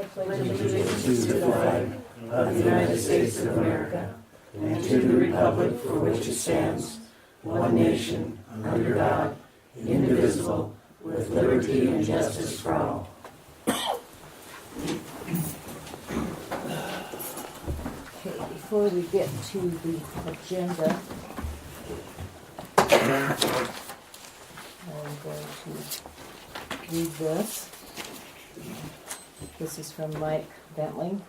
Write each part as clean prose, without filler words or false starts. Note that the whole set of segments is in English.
pledge allegiance to the flag of the United States of America and to the republic for which it stands, one nation, under God, indivisible, with liberty and justice for all. Okay, before we get to the agenda, I'm going to read this. This is from Mike Bentling,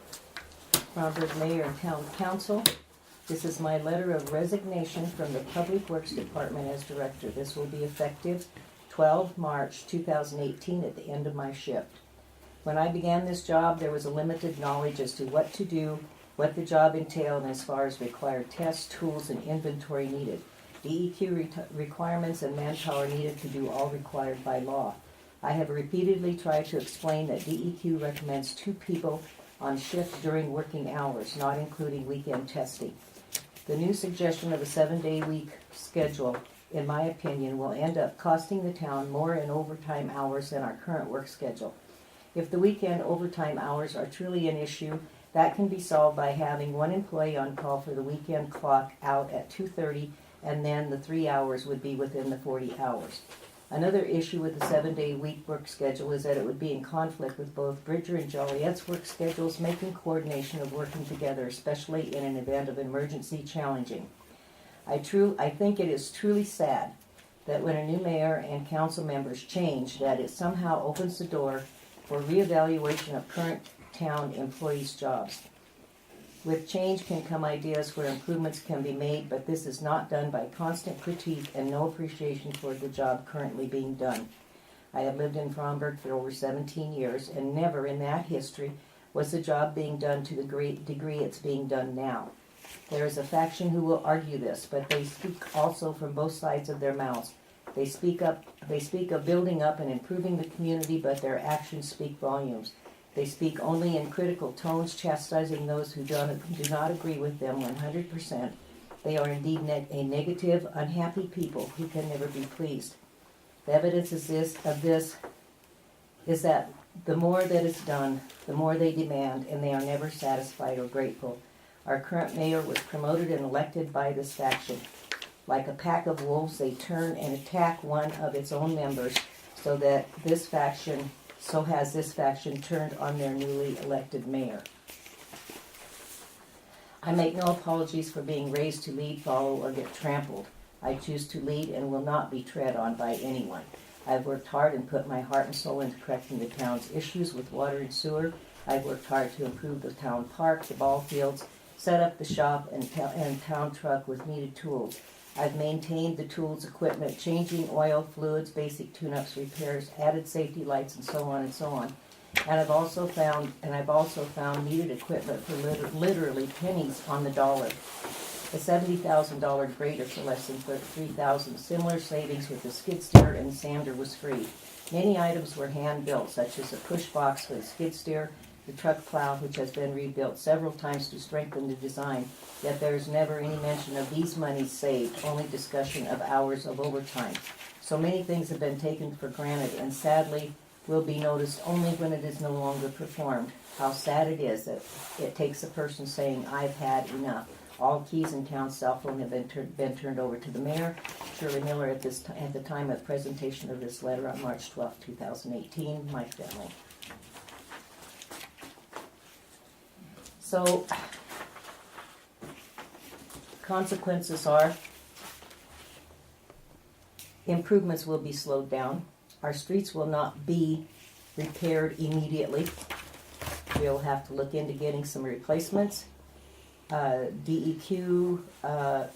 Romberg Mayor and Town Council. This is my letter of resignation from the Public Works Department as Director. This will be effective 12 March 2018 at the end of my shift. When I began this job, there was a limited knowledge as to what to do, what the job entailed, and as far as required tests, tools, and inventory needed. DEQ requirements and manpower needed to do all required by law. I have repeatedly tried to explain that DEQ recommends 2 people on shift during working hours, not including weekend testing. The new suggestion of a 7-day week schedule, in my opinion, will end up costing the town more in overtime hours than our current work schedule. If the weekend overtime hours are truly an issue, that can be solved by having 1 employee on call for the weekend clock out at 2:30, and then the 3 hours would be within the 40 hours. Another issue with the 7-day week work schedule is that it would be in conflict with both Bridger and Joliet's work schedules, making coordination of working together, especially in an event of emergency, challenging. I think it is truly sad that when a new mayor and council members change, that it somehow opens the door for reevaluation of current town employees' jobs. With change can come ideas where improvements can be made, but this is not done by constant critique and no appreciation for the job currently being done. I have lived in Fromberg for over 17 years, and never in that history was the job being done to the great degree it's being done now. There is a faction who will argue this, but they speak also from both sides of their mouths. They speak of building up and improving the community, but their actions speak volumes. They speak only in critical tones, chastising those who do not agree with them 100%. They are indeed a negative, unhappy people who can never be pleased. The evidence of this is that the more that is done, the more they demand, and they are never satisfied or grateful. Our current mayor was promoted and elected by this faction. Like a pack of wolves, they turn and attack one of its own members, so has this faction turned on their newly elected mayor. I make no apologies for being raised to lead, follow, or get trampled. I choose to lead and will not be tread on by anyone. I've worked hard and put my heart and soul into correcting the town's issues with water and sewer. I've worked hard to improve the town park, the ball fields, set up the shop and town truck with needed tools. I've maintained the tools, equipment, changing oil, fluids, basic tune-ups, repairs, added safety lights, and so on and so on. And I've also found needed equipment for literally pennies on the dollar. A $70,000 grader for less than $3,000. Similar savings with the skid steer and sander was free. Many items were hand-built, such as a push box for the skid steer, the truck plow, which has been rebuilt several times to strengthen the design, yet there is never any mention of these monies saved, only discussion of hours of overtime. So many things have been taken for granted and sadly will be noticed only when it is no longer performed. How sad it is that it takes a person saying, "I've had enough." All keys in town cell phone have been turned over to the mayor, Shirley Miller, at the time of presentation of this letter on March 12, 2018, Mike Bentley. So, consequences are improvements will be slowed down. Our streets will not be repaired immediately. We'll have to look into getting some replacements. DEQ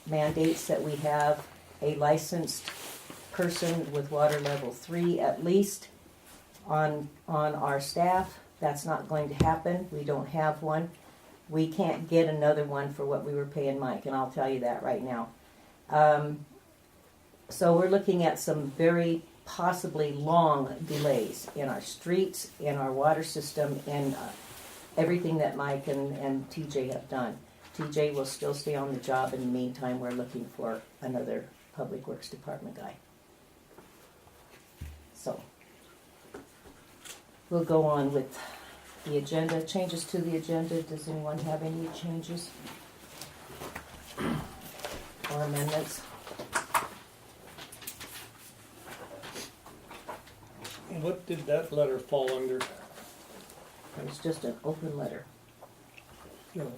mandates that we have a licensed person with water level 3 at least on our staff. That's not going to happen. We don't have one. We can't get another one for what we were paying Mike, and I'll tell you that right now. So we're looking at some very possibly long delays in our streets, in our water system, and everything that Mike and TJ have done. TJ will still stay on the job. In the meantime, we're looking for another Public Works Department guy. So we'll go on with The agenda, changes to the agenda, does anyone have any changes? Or amendments? What did that letter fall under? It was just an open letter.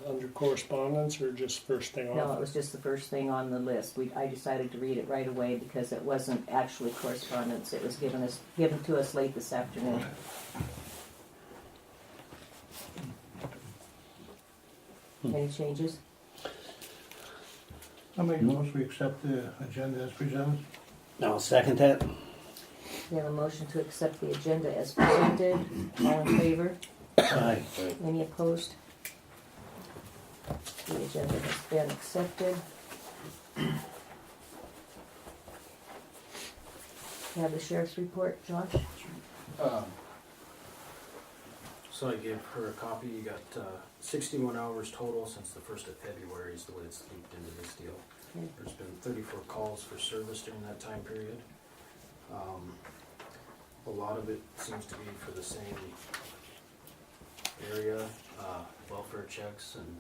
Under correspondence or just first thing No, it off? was just the first thing on the list. I decided to read it right away because it wasn't actually correspondence. It was given to us late this afternoon. Any changes? I'll make a motion we accept the agenda as presented. I'll second that. We have a motion to accept the agenda as presented. All in favor? Aye. Any opposed? The agenda has been accepted. You have the sheriff's report, Josh? So I gave her a copy. You got 61 hours total since the 1st of February is the way it's looped into this deal. Okay. There's been 34 calls for service during that time period. A lot of it seems to be for the same area, welfare checks, and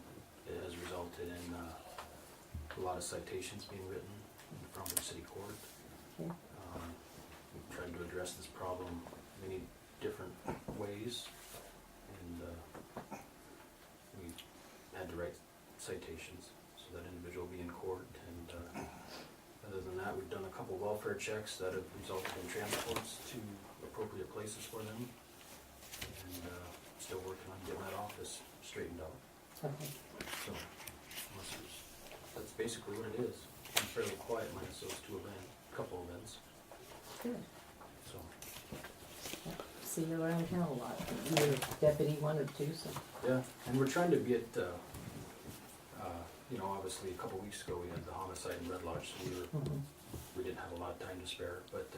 it has resulted in a lot of citations being written in the Fromberg City Court. Okay. We've tried to address this problem many different ways, and we had to write citations so that individual will be in court. And other than that, we've done a couple welfare checks that have resulted in transports to appropriate places for them, and still working on getting that office straightened out. Okay. So that's basically what it is. I'm fairly quiet minus those couple events. Good. So See you around town a lot. You're deputy one or two, so. yeah, and we're trying to get, obviously a couple weeks ago we had the homicide in Red Lodge, so we didn't have a lot of time to spare, but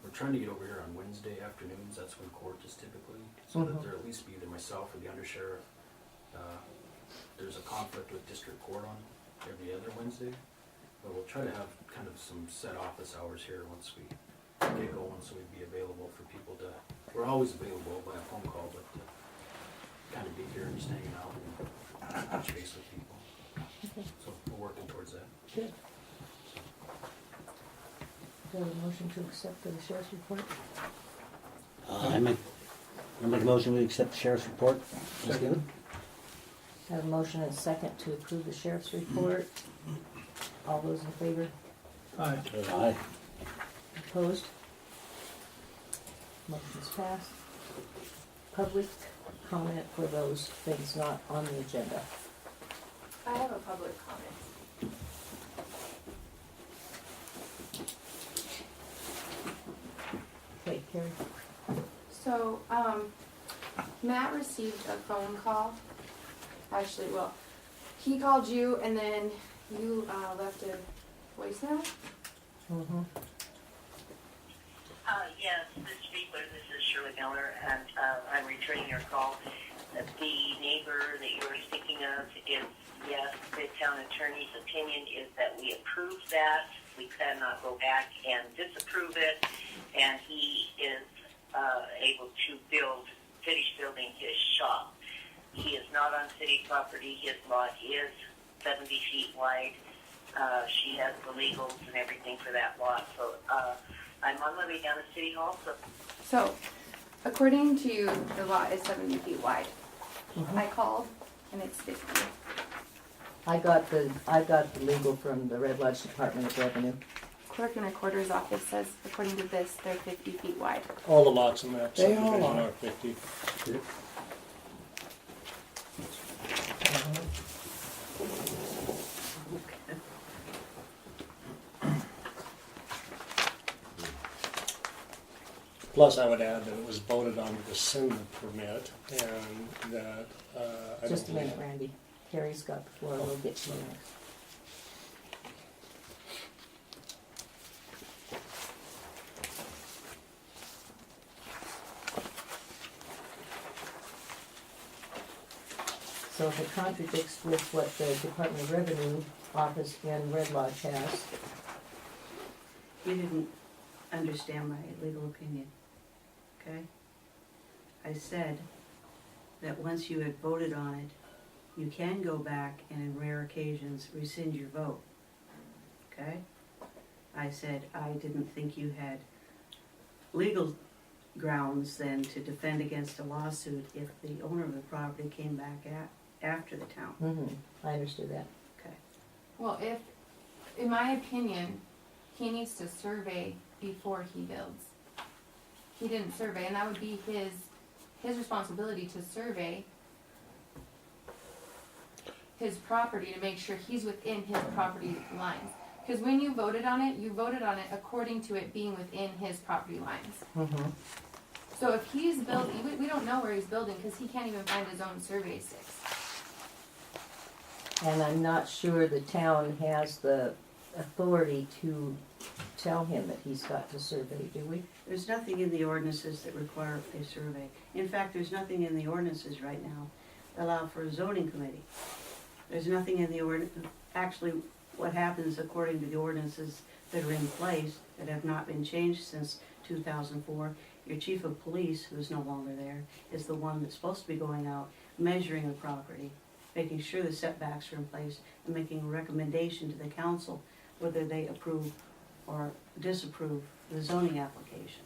we're trying to get over here on Wednesday afternoons. That's when court is typically, so that there at least be either myself or the undersheriff. There's a conflict with district court on every other Wednesday, but we'll try to have kind of some set office hours here once we get going, so we'd be available for people to, we're always available by a phone call, but to kind of be here and just hanging out and touch base with people. Okay. So we're working towards that. Good. Do you have a motion to accept the sheriff's report? I make a motion we accept the sheriff's report. Let's give it. I have a motion and a second to approve the sheriff's report. All those in favor? Aye. Aye. Opposed? Motion's passed. Public comment for those things not on the agenda. I have a public comment. Okay, Carrie? So, Matt received a phone call. Actually, well, he called you and then you left a voicemail. Mm-hmm. Yes, Ms. Speaker, this is Shirley Miller, and I'm returning your call. The neighbor that you were speaking of is, yes, the town attorney's opinion is that we approve that. We cannot go back and disapprove it, and he is able to finish building his shop. He is not on city property. His lot is 70 feet wide. She has the legals and everything for that lot, so I'm on my way down to City Hall, So, according to you, the lot is 70 feet wide. Mhm. I called and it's 50. I got the legal from the Red Lodge Department of Revenue. Clerk and Recorder's office says, according to this, they're 50 feet wide. All the lots in that They all subdivision are. are 50. Plus, I would add that it was voted on to rescind the permit, and that I Just a don't minute, believe. Randy. Carrie's got the floor. We'll get to you next. So if it contradicts with what the Department of Revenue office in Red Lodge has, You didn't understand my legal opinion, okay? I said that once you had voted on it, you can go back and in rare occasions rescind your vote. Okay? I said I didn't think you had legal grounds then to defend against a lawsuit if the owner of the property came back after the town. Mm-hmm. I understood that. Okay. Well, if, in my opinion, he needs to survey before he builds. He didn't survey, and that would be his responsibility to survey his property to make sure he's within his property lines. Because when you voted on it according to it being within his property lines. Mm-hmm. So if he's building, we don't know where he's building because he can't even find his own survey sticks. And I'm not sure the town has the authority to tell him that he's got to survey, do we? There's nothing in the ordinances that require a survey. In fact, there's nothing in the ordinances right now that allow for a zoning committee. There's nothing in the actually what happens according to the ordinances that are in place that have not been changed since 2004. Your chief of police, who's no longer there, is the one that's supposed to be going out, measuring the property, making sure the setbacks are in place, and making a recommendation to the council whether they approve or disapprove the zoning application.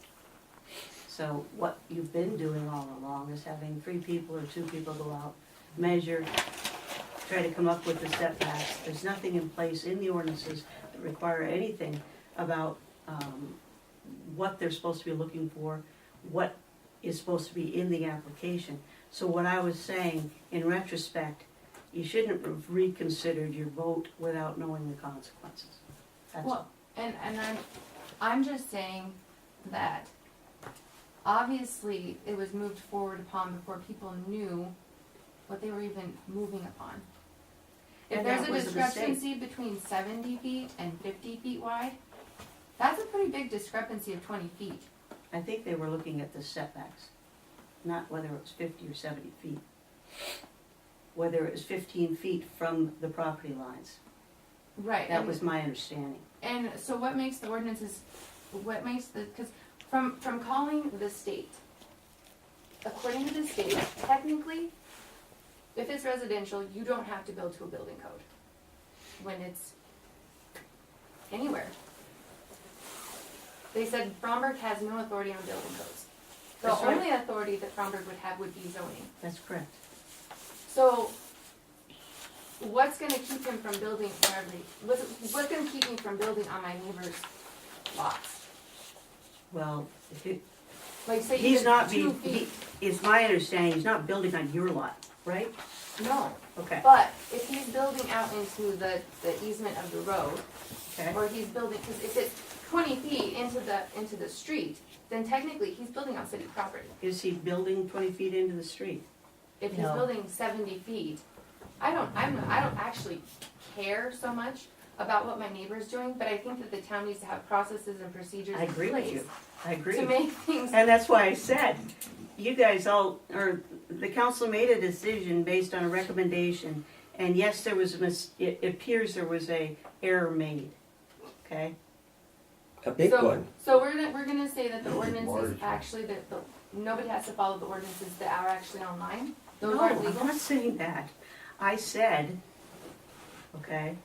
So what you've been doing all along is having 3 people or 2 people go out, measure, try to come up with the setbacks. There's nothing in place in the ordinances that require anything about what they're supposed to be looking for, what is supposed to be in the application. So what I was saying, in retrospect, you shouldn't have reconsidered your vote without knowing the consequences. That's all. Well, and I'm just saying that obviously it was moved forward upon before people knew what they were even moving upon. If And there's that a was a mistake. discrepancy between 70 feet and 50 feet wide, that's a pretty big discrepancy of 20 feet. I think they were looking at the setbacks, not whether it was 50 or 70 feet. Whether it was 15 feet from the property lines. Right. That was my understanding. And so what makes the ordinances, because from calling the state, according to the state, technically, if it's residential, you don't have to build to a building code when it's anywhere. They said Fromberg has no authority on building codes. The That's right. only authority that Fromberg would have would be zoning. That's correct. So, what's gonna keep him from building wherever what's gonna keep me from building on my neighbor's lots? Well, if it, Like say he's even not 2 being, feet. it's my understanding, he's not building on your lot, right? No, Okay, but if he's building out into the easement of the road, okay. or he's building, because if it's 20 feet into the street, then technically he's building on city property. Is he building 20 feet into the street? If he's No. building 70 feet, I don't actually care so much about what my neighbor's doing, but I think that the town needs to have processes and procedures I in agree place with you, I agree. to make things. And that's why I said, you guys all, or the council made a decision based on a recommendation, and yes, there was it appears there was a error made, okay? A big one. So we're gonna say that the ordinances actually that nobody has to follow the ordinances that are actually online. Those No, aren't I'm legal. not saying that. I said, okay,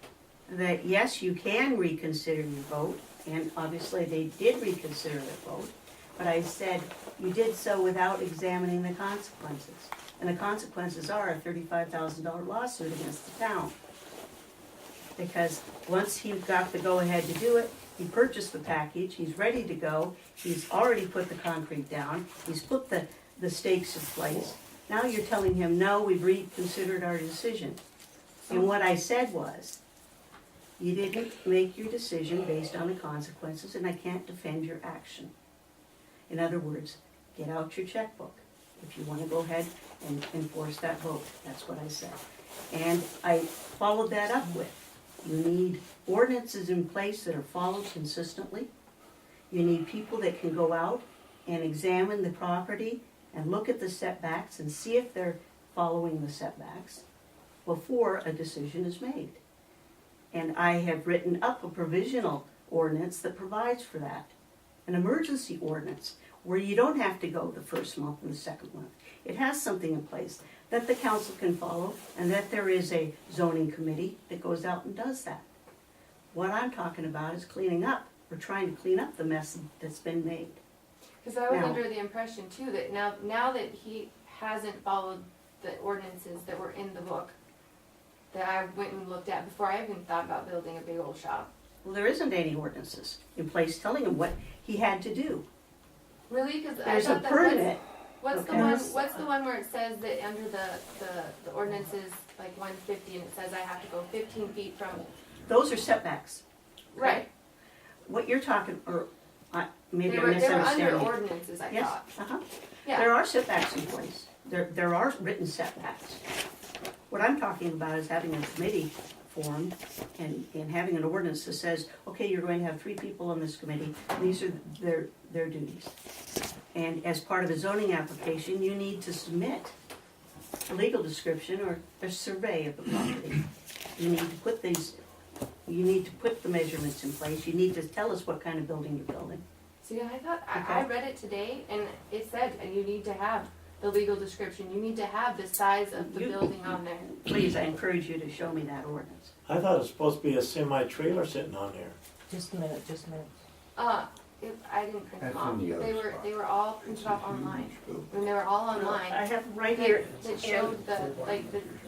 that yes, you can reconsider your vote, and obviously they did reconsider their vote, but I said you did so without examining the consequences. And the consequences are a $35,000 lawsuit against the town. Because once he got the go-ahead to do it, he purchased the package, he's ready to go, he's already put the concrete down, he's put the stakes in place. Now you're telling him, no, we've reconsidered our decision. And what I said was, you didn't make your decision based on the consequences, and I can't defend your action. In other words, get out your checkbook if you want to go ahead and enforce that vote. That's what I said. And I followed that up with, you need ordinances in place that are followed consistently. You need people that can go out and examine the property and look at the setbacks and see if they're following the setbacks before a decision is made. And I have written up a provisional ordinance that provides for that. An emergency ordinance where you don't have to go the first month and the second month. It has something in place that the council can follow, and that there is a zoning committee that goes out and does that. What I'm talking about is cleaning up, or trying to clean up the mess that's been made. Cause I was Now- under the impression too that now that he hasn't followed the ordinances that were in the book, that I went and looked at before I even thought about building a big old shop. Well, there isn't any ordinances in place telling him what he had to do. Really? Cause I There's a thought that permit. what's the Okay. one where it says that under the ordinances, like 150, and it says I have to go 15 feet from, Those are setbacks. right. What you're talking, or maybe They I'm were under misunderstanding. ordinances, I Yes, thought. uh-huh. Yeah. There are setbacks in place. There are written setbacks. What I'm talking about is having a committee formed and having an ordinance that says, okay, you're going to have 3 people on this committee, and these are their duties. And as part of a zoning application, you need to submit a legal description or a survey of the property. You need to put the measurements in place. You need to tell us what kind of building you're building. See, I thought, I Okay. read it today, and it said, and you need to have the legal description, you need to have the size of the You- building on there. Please, I encourage you to show me that ordinance. I thought it was supposed to be a semi-trailer sitting on there. Just a minute, just a minute. I didn't print them That's off, in the other they were all printed off online, when they were all I online. have right here. That showed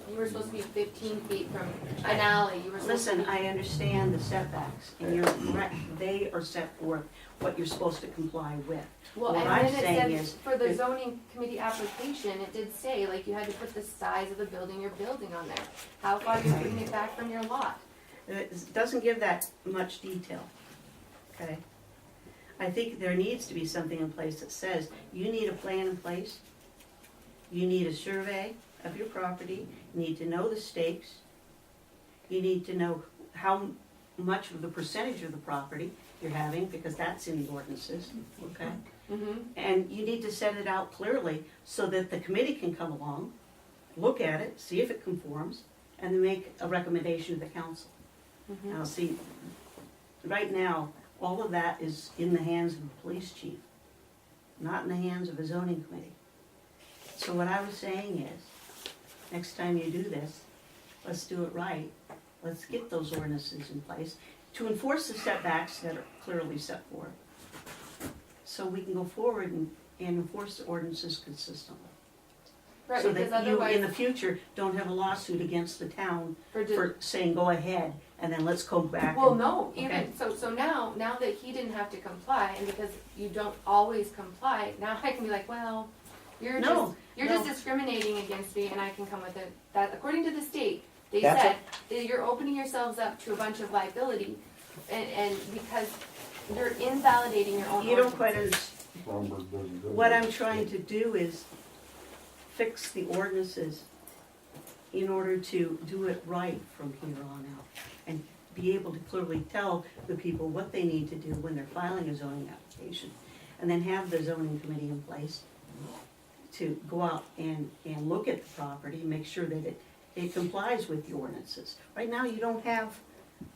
you were supposed to be 15 feet from an alley, you were supposed to Listen, be. I understand the setbacks, and you're correct, they are set forth what you're supposed to comply with. Well, what and I'm then it saying said, is for the that- zoning committee application, it did say, like, you had to put the size of the building you're building on there. How far you're putting it back from your lot. It doesn't give that much detail, okay? I think there needs to be something in place that says, you need a plan in place, you need a survey of your property, you need to know the stakes, you need to know how much of the percentage of the property you're having, because that's in the ordinances, okay? Mm-hmm. And you need to set it out clearly so that the committee can come along, look at it, see if it conforms, and then make a recommendation to the council. Mm-hmm. Now, see, right now, all of that is in the hands of the police chief, not in the hands of a zoning committee. So what I was saying is, next time you do this, let's do it right. Let's get those ordinances in place to enforce the setbacks that are clearly set forth. So we can go forward and enforce the ordinances consistently. Right, So because that you, otherwise, in the future, don't have a lawsuit against the town for for saying, go ahead, and then let's go back. well, and- no, Okay. even, so now that he didn't have to comply, and because you don't always comply, now I can be like, well, you're No, just no. discriminating against me, and I can come with it. That, according to the state, they That's said that you're opening yourselves up to a bunch of liability, and because you're invalidating your own You don't quite ordinances. understand. Blomberg doesn't do What that. I'm trying to do is fix the ordinances in order to do it right from here on out. And be able to clearly tell the people what they need to do when they're filing a zoning application. And then have the zoning committee in place to go out and look at the property, make sure that it complies with the ordinances. Right now, you don't have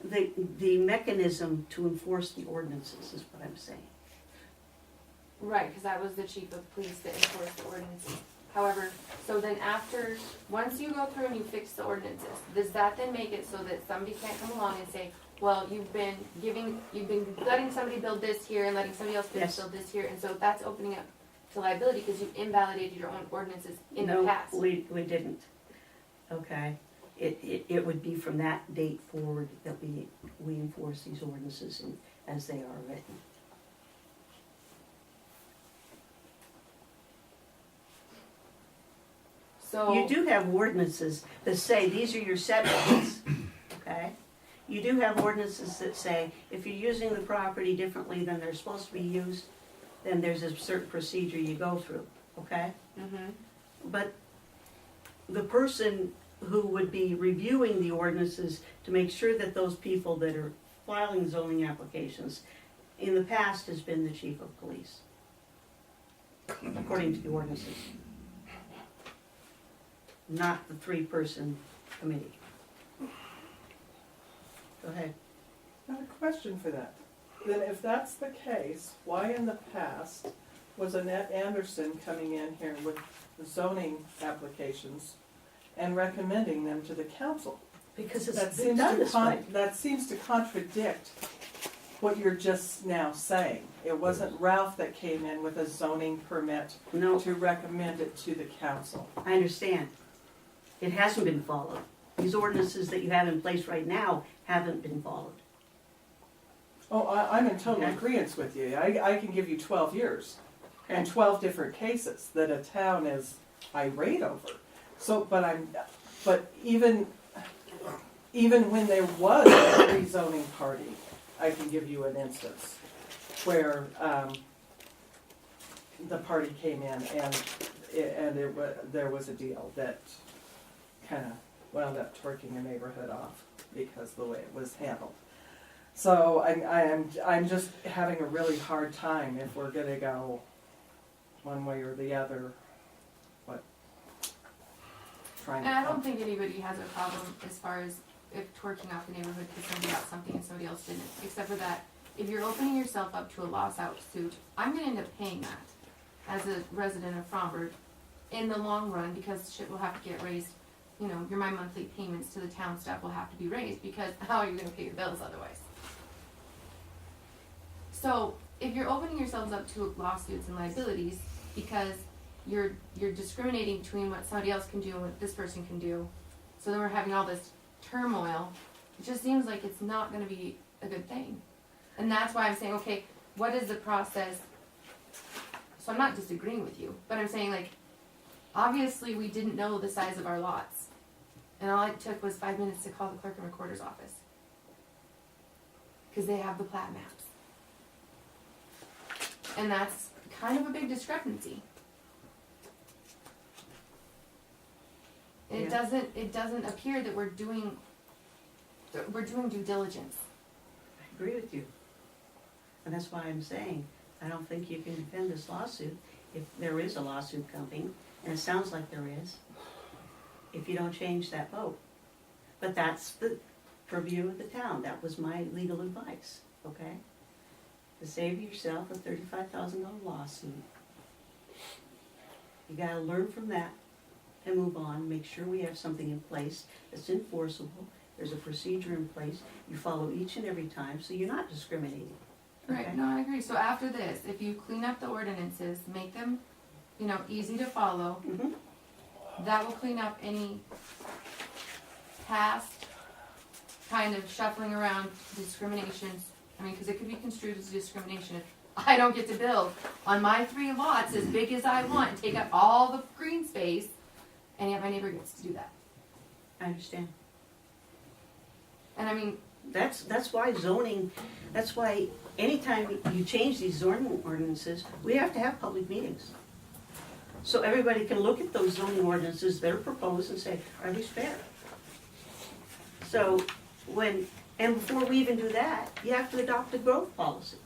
the mechanism to enforce the ordinances, is what I'm saying. Right, because I was the chief of police that enforced the ordinances. However, so then after, once you go through and you fix the ordinances, does that then make it so that somebody can't come along and say, well, you've been letting somebody build this here and letting somebody else Yes. build this here, and so that's opening up to liability because you invalidated your own ordinances in the past? No, we didn't, okay? It would be from that date forward that we enforce these ordinances as they are written. So. You do have ordinances that say, these are your setbacks, okay? You do have ordinances that say, if you're using the property differently than they're supposed to be used, then there's a certain procedure you go through, okay? Mhm. But the person who would be reviewing the ordinances to make sure that those people that are filing zoning applications in the past has been the chief of police, according to the ordinances. Not the 3-person committee. Go ahead. I have a question for that. Then if that's the case, why in the past was Annette Anderson coming in here with zoning applications and recommending them to the council. Because That it's been seems done to this way. that seems to contradict what you're just now saying. It wasn't Ralph that came in with a zoning permit No, to recommend it to the council. I understand. It hasn't been followed. These ordinances that you have in place right now haven't been followed. Oh, I'm in total Okay. agreement with you. I can give you 12 years and 12 different cases that a town is irate over. So, but even when there was a rezoning party, I can give you an instance where the party came in and there was a deal that kind of wound up twerking a neighborhood off because of the way it was handled. So I'm just having a really hard time if we're gonna go one way or the other. Trying to And I don't think anybody has a problem as far as if twerking off the neighborhood because somebody got something and somebody else didn't. Except for that, if you're opening yourself up to a lawsuit, I'm gonna end up paying that as a resident of Fromberg in the long run because shit will have to get raised. You know, my monthly payments to the town stuff will have to be raised because how are you gonna pay your bills otherwise? So if you're opening yourselves up to lawsuits and liabilities because you're discriminating between what somebody else can do and what this person can do, so then we're having all this turmoil, it just seems like it's not gonna be a good thing. And that's why I'm saying, okay, what is the process? So I'm not disagreeing with you, but I'm saying like, obviously we didn't know the size of our lots. And all it took was 5 minutes to call the clerk and recorder's office. Cause they have the plat maps. And that's kind of a big discrepancy. It Yeah. doesn't appear that we're doing due diligence. I agree with you. And that's why I'm saying, I don't think you can defend this lawsuit if there is a lawsuit coming, and it sounds like there is, if you don't change that vote. But that's the purview of the town. That was my legal advice, okay? To save yourself a $35,000 lawsuit. You gotta learn from that and move on, make sure we have something in place that's enforceable, there's a procedure in place, you follow each and every time, so you're not discriminating. Right, Okay. no, I agree. So after this, if you clean up the ordinances, make them, easy to follow, Mhm. that will clean up any past kind of shuffling around discriminations. I mean, because it could be construed as discrimination. If I don't get to build on my 3 lots as big as I want and take up all the green space, and yet my neighbor gets to do that. I understand. And I mean, That's why zoning, that's why anytime you change these zoning ordinances, we have to have public meetings. So everybody can look at those zoning ordinances that are proposed and say, are these fair? So and before we even do that, you have to adopt a growth policy,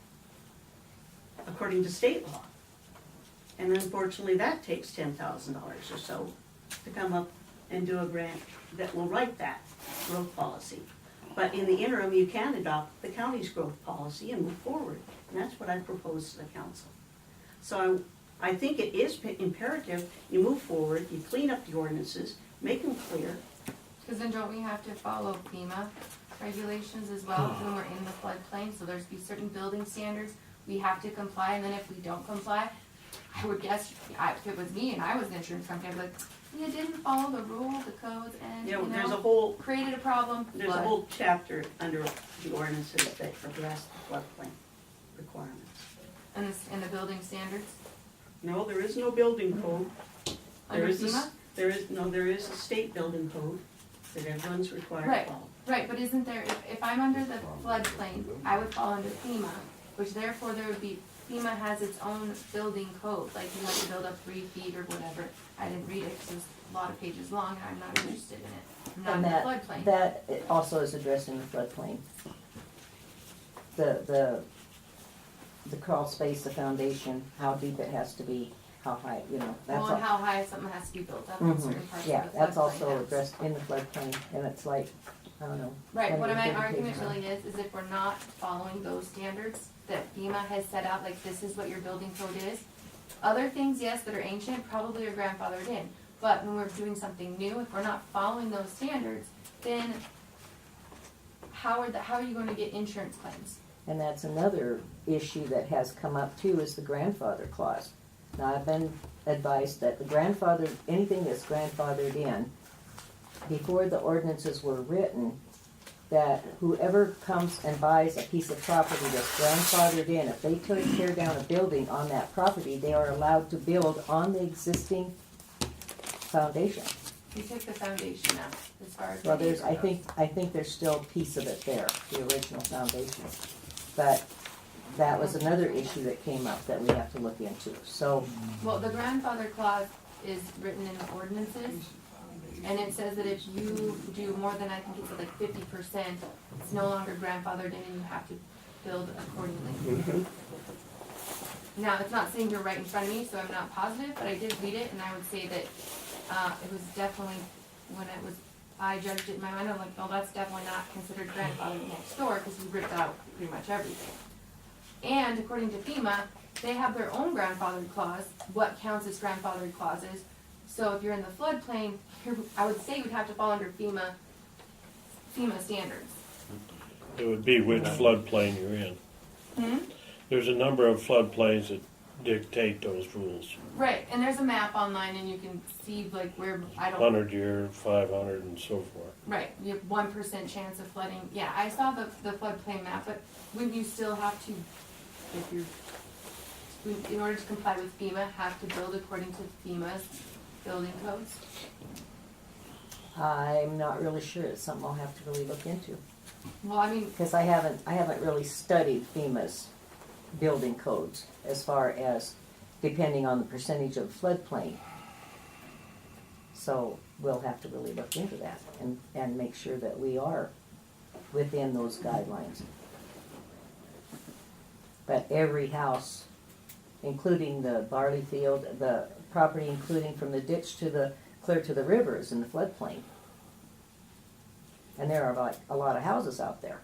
according to state law. And unfortunately, that takes $10,000 or so to come up and do a grant that will write that growth policy. But in the interim, you can adopt the county's growth policy and move forward, and that's what I propose to the council. So I think it is imperative you move forward, you clean up the ordinances, make them clear. because then don't we have to follow FEMA regulations as well when we're in the floodplain? So there's be certain building standards we have to comply, and then if we don't comply, I would guess, if it was me and I was an insurance company, I'd be like, you didn't follow the rules, the codes, and, created a problem. There's a whole chapter under the ordinances that address the floodplain requirements. And the building standards No, there is no building code. under There is FEMA? There is a state building code that everyone's required Right. to follow. Right, but isn't there, if I'm under the floodplain, I would fall under FEMA, which therefore there would be, FEMA has its own building code, like you have to build up 3 feet or whatever. I didn't read it because it's a lot of pages long and I'm not interested in it. I'm not in And the floodplain. that also is addressed in the floodplain. The crawl space, the foundation, how deep it has to be, how high, that's Well, all. and how high something has to be built up in Mhm. certain parts Yeah, of the that's floodplain also has. addressed in the floodplain, and it's like, I don't know. Right, 20 what or my 30 argument pages long. really is if we're not following those standards that FEMA has set out, like this is what your building code is, Other things, yes, that are ancient, probably are grandfathered in. But when we're doing something new, if we're not following those standards, then how are you gonna get insurance claims? And that's another issue that has come up too, is the grandfather clause. Now, I've been advised that anything that's grandfathered in, before the ordinances were written, that whoever comes and buys a piece of property that's grandfathered in, if they tear down a building on that property, they are allowed to build on the existing foundation. You took the foundation out, as far as. Well, the neighbor goes. I think there's still a piece of it there, the original foundation. But that was another issue that came up that we have to look into, so. Well, the grandfather clause is written in the ordinances, and it says that if you do more than, I think it's like 50%, it's no longer grandfathered in and you have to build accordingly. Now, it's not saying you're right in front of me, so I'm not positive, but I did read it, and I would say that it was definitely, I judged it in my mind, I'm like, oh, that's definitely not considered grandfathered next door, because you ripped out pretty much everything. And according to FEMA, they have their own grandfathered clause, what counts as grandfathered clauses. So if you're in the floodplain, I would say you would have to fall under FEMA standards. It would be which floodplain you're in. There's a number of floodplains that dictate those rules. Right, and there's a map online and you can see like where, 100 year, 500 and so forth. Right, you have 1% chance of flooding. Yeah, I saw the floodplain map, but wouldn't you still have to, in order to comply with FEMA, have to build according to FEMA's building codes? I'm not really sure, it's something I'll have to really look into. Well, I mean, Because I haven't really studied FEMA's building codes as far as depending on the percentage of floodplain. So we'll have to really look into that and make sure that we are within those guidelines. But every house, including the barley field, the property including from the ditch to clear to the river is in the floodplain. And there are like a lot of houses out there.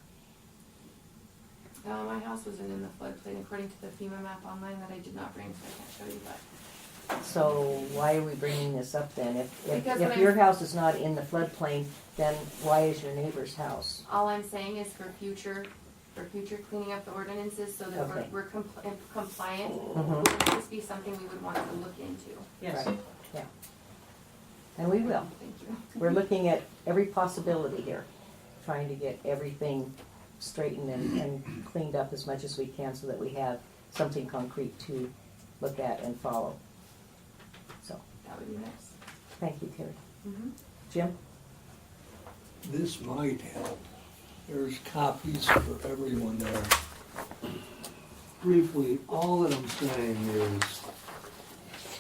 my house wasn't in the floodplain according to the FEMA map online that I did not bring, so I can't show you, but. So why are we bringing this up then? Because If your house is not in the floodplain, then why is your neighbor's house? All I'm saying is for future cleaning up the ordinances so that Okay. we're compliant. Mhm. Would this be something we would want to look into? Yes. Right, yeah. And we will. Thank you. We're looking at every possibility here, trying to get everything straightened and cleaned up as much as we can so that we have something concrete to look at and follow. So, That would be nice. thank you, Terry. Mhm. Jim? This might help. There's copies for everyone there. Briefly, all that I'm saying is,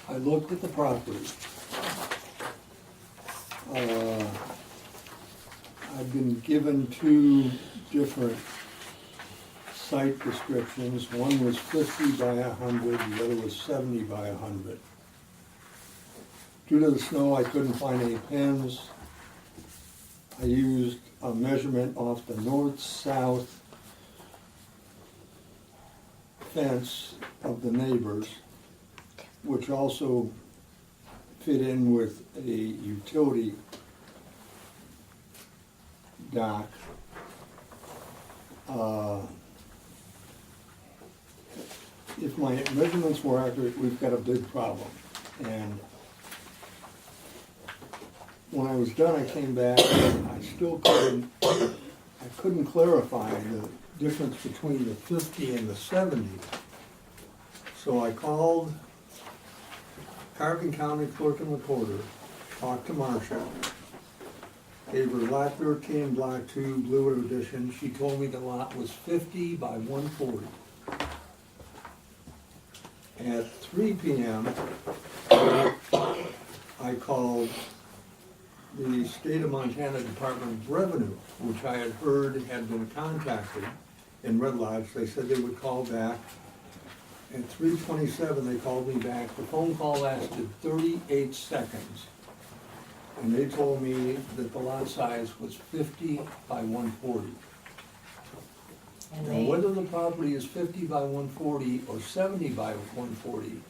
I looked at the property. I've been given two different site descriptions. One was 50 by 100, the other was 70 by 100. Due to the snow, I couldn't find any pins. I used a measurement off the north-south fence of the neighbors, which also fit in with a utility dock. If my measurements were accurate, we've got a big problem. And when I was done, I came back and I still couldn't clarify the difference between the 50 and the 70. So I called Carvin County Clerk and Recorder, talked to Marcia, gave her lot 13, block 2, Blue Edition. She told me the lot was 50 by 140. At 3 p.m., I called the State of Montana Department of Revenue, which I had heard had been contacted in Red Lodge. They said they would call back. At 3:27, they called me back. The phone call lasted 38 seconds. And they told me that the lot size was 50 by 140. And Now, whether the property is 50 by 140 or 70 by 140